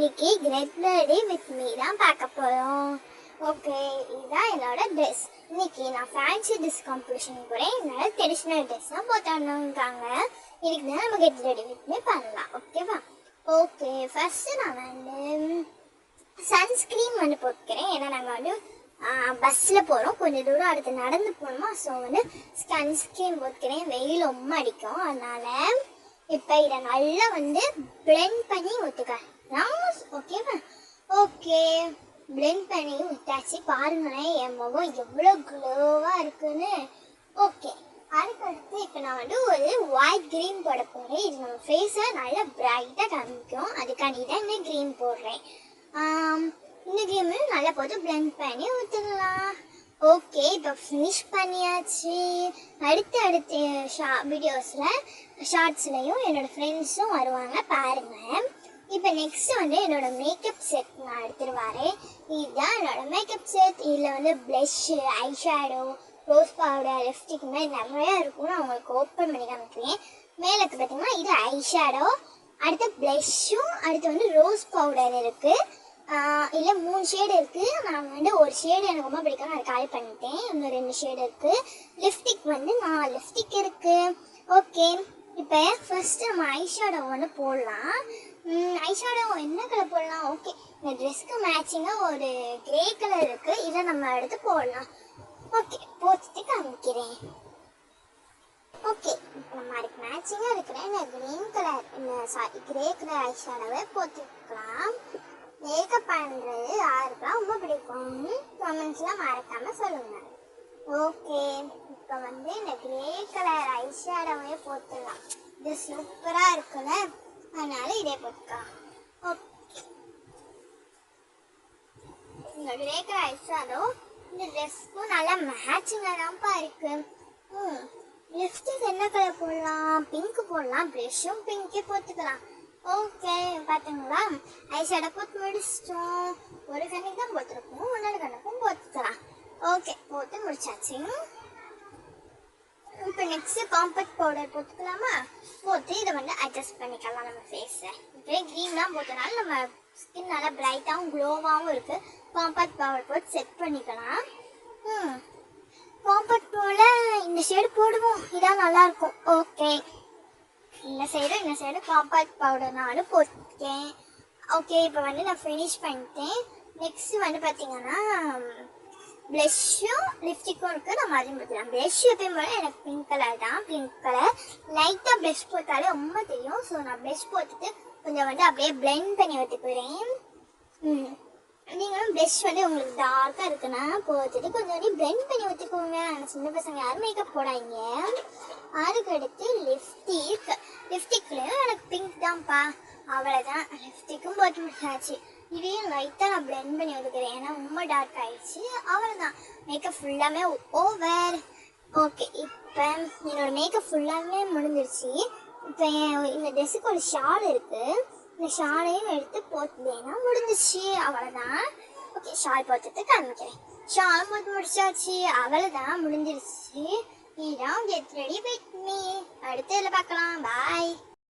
இன்னைக்கு get ready with me தான் பார்க்க போகிறோம். ஓகே, இதுதான் என்னோட ட்ரெஸ். இன்னைக்கு நான் ஃபேன்சி ட்ரெஸ் காம்படிஷன் போகிறேன். என்னோட ட்ரெடிஷ்னல் ட்ரெஸ் தான் போட்டாங்க. இன்னைக்கு தான் நம்ம கெட் ரெடி வித் மீ பண்ணலாம். ஓகேவா? ஓகே, ஃபர்ஸ்ட் நான் சன்ஸ்க்ரீன் போட்டுக்கிறேன். ஏன்னா நாங்கள் பஸ்ஸில் போகிறோம், கொஞ்சம் தூரம் அடுத்து நடந்து போகணுமா. ஸோ சன்ஸ்க்ரீன் போட்டுக்கிறேன். வெயில் ரொம்ப அடிக்கும், அதனால் இப்போ இதை நல்லா பிளெண்ட் பண்ணி ஊற்றுக்கலாம். ஓகேவா? ஓகே, பிளெண்ட் பண்ணி ஊற்றாச்சு. பாருங்களேன் என் முகம் எவ்வளோ க்ளோவாக இருக்குன்னு. ஓகே, அதுக்கடுத்து இப்போ நான் ஒரு ஒயிட் க்ரீன் போட போகிறேன். இது நம்ம ஃபேஸை நல்லா பிரைட்டாக காமிக்கும். அதுக்காண்டி தான் இந்த க்ரீன் போடுறேன். இந்த க்ரீன் நல்லா போட்டு பிளெண்ட் பண்ணி ஊற்றுக்கலாம். ஓகே, இப்போ ஃபினிஷ் பண்ணியாச்சு. அடுத்த வீடியோஸில் ஷார்ட்ஸ்லையும் என்னோடய ஃப்ரெண்ட்ஸும் வருவாங்க, பாருங்கள். இப்போ நெக்ஸ்ட் என்னோடய மேக்கப் செட் நான் எடுத்துகிட்டு வரேன். இதுதான் என்னோடய மேக்கப் செட். இதில் blush, eyeshadow, rose powder, lipstick மாதிரி நிறையா இருக்கும். நான் உங்களுக்கு ஓப்பன் பண்ணி காமிக்கிறேன். மேலே பார்த்தீங்கன்னா இது ஐஷேடோ, அடுத்து ப்ளஷ்ஷும், அடுத்து ரோஸ் பவுடர் இருக்குது. இல்லை 3 ஷேடு இருக்குது. நான் ஒரு ஷேடு எனக்கு ரொம்ப பிடிக்கும், நான் காலி பண்ணிட்டேன். இன்னும் 2 ஷேடு இருக்குது. லிப்ஸ்டிக் 4 லிப்ஸ்டிக் இருக்குது. ஓகே, இப்போ ஃபர்ஸ்ட்டு நம்ம ஐஷேடோ போடலாம். ஐஷேடோ என்ன கலர் போடலாம்? ஓகே, இந்த ட்ரெஸ்க்கு மேட்சிங்காக ஒரு கிரே கலர் இருக்குது. இதை நம்ம எடுத்து போடலாம். ஓகே, போட்டுட்டு காமிக்கிறேன். ஓகே, இப்போ நம்ம அதுக்கு மேட்சிங்காக இருக்கிற இந்த க்ரீன் கலர் கிரே கலர் ஐஷேடோவை போட்டுக்கலாம். மேக்கப் பண்ணுறது யாருக்கெல்லாம் ரொம்ப பிடிக்கும் கமெண்ட்ஸ்லாம் மறக்காமல் சொல்லுங்கள். ஓகே, இப்போ இந்த கிரே கலர் ஐஷேடோவே போட்டுடலாம். இது சூப்பராக இருக்குல்ல, அதனால இதே போட்டுக்கலாம். ஓகே, இந்த கிரே கலர் ஐஷேடோ இந்த ட்ரெஸ்க்கும் நல்லா மேட்சிங்காக தான்ப்பா இருக்கு. லிப்ஸ்டிக் என்ன கலர் போடலாம்? பிங்க் போடலாம். ப்ளஷ்ஷும் பிங்கே போட்டுக்கலாம். ஓகே, பார்த்தீங்களா? ஐஷேடோ போட்டு முடிச்சிட்டோம். ஒரு கண்ணுக்கு தான் போட்டிருக்கோம், இன்னொரு கண்ணுக்கும் போட்டுக்கலாம். ஓகே, போட்டு முடிச்சாச்சு. இப்போ நெக்ஸ்ட் காம்பேக்ட் பவுடர் போட்டுக்கலாமா? போட்டு இதை அட்ஜஸ்ட் பண்ணிக்கலாம் நம்ம ஃபேஸை. இப்போ க்ரீன்லாம் போட்டனால நம்ம ஸ்கின் நல்லா பிரைட்டாகவும் க்ளோவாகவும் இருக்குது. காம்பேக்ட் பவுடர் போட்டு செட் பண்ணிக்கலாம். காம்பேக்ட் பவுடர் இந்த ஷேடு போடுவோம், இதான் நல்லாயிருக்கும். ஓகே, இந்த சைடு காம்பேக்ட் பவுடர் நானும் போட்டுருக்கேன். ஓகே, இப்போ நான் ஃபினிஷ் பண்ணிட்டேன். நெக்ஸ்ட் பார்த்தீங்கன்னா ப்ளஷ்ஷும் லிப்ஸ்டிக்கும் இருக்குது. நம்ம அதையும் போட்டுக்கலாம். ப்ளஷ் எப்பயும் போல எனக்கு பிங்க் கலர் தான். பிங்க் கலர் லைட்டாக ப்ளஷ் போட்டாலே ரொம்ப தெரியும். ஸோ நான் ப்ளஷ் போட்டுட்டு கொஞ்சம் அப்படியே பிளெண்ட் பண்ணி ஊற்றிக்கிறேன். நீங்களும் ப்ளஷ் உங்களுக்கு டார்க்காக இருக்குன்னா போட்டுட்டு கொஞ்சம் பிளெண்ட் பண்ணி ஊற்றிக்கோங்க. சின்ன பசங்க யாரும் மேக்கப் போடாங்க. அதுக்கடுத்து லிப்ஸ்டிக்லேயும் எனக்கு பிங்க் தான்ப்பா. அவ்வளோதான், லிப்ஸ்டிக்கும் போட்டு முடிச்சாச்சு. இதையும் லைட்டாக நான் பிளெண்ட் பண்ணி ஒதுக்கிறேன், ஏன்னா ரொம்ப டார்க் ஆகிடுச்சு. அவ்வளோதான், மேக்கப் ஃபுல்லாமே ஓவர். ஓகே, இப்போ என்னோடய மேக்கப் ஃபுல்லாமே முடிஞ்சிருச்சு. இப்போ இந்த ட்ரெஸ்ஸுக்கு ஒரு ஷால் இருக்குது. இந்த ஷாலையும் எடுத்து போட்டுலேன்னா முடிஞ்சிச்சு. அவ்வளோதான். ஓகே, ஷால் போட்டுட்டு காமிக்கிறேன். ஷால் போட்டு முடிச்சாச்சு. அவ்வளோதான், முடிஞ்சிருச்சு. இதான் கெட் ரெடி வித் மீ. அடுத்த இதில் பார்க்கலாம். பாய்.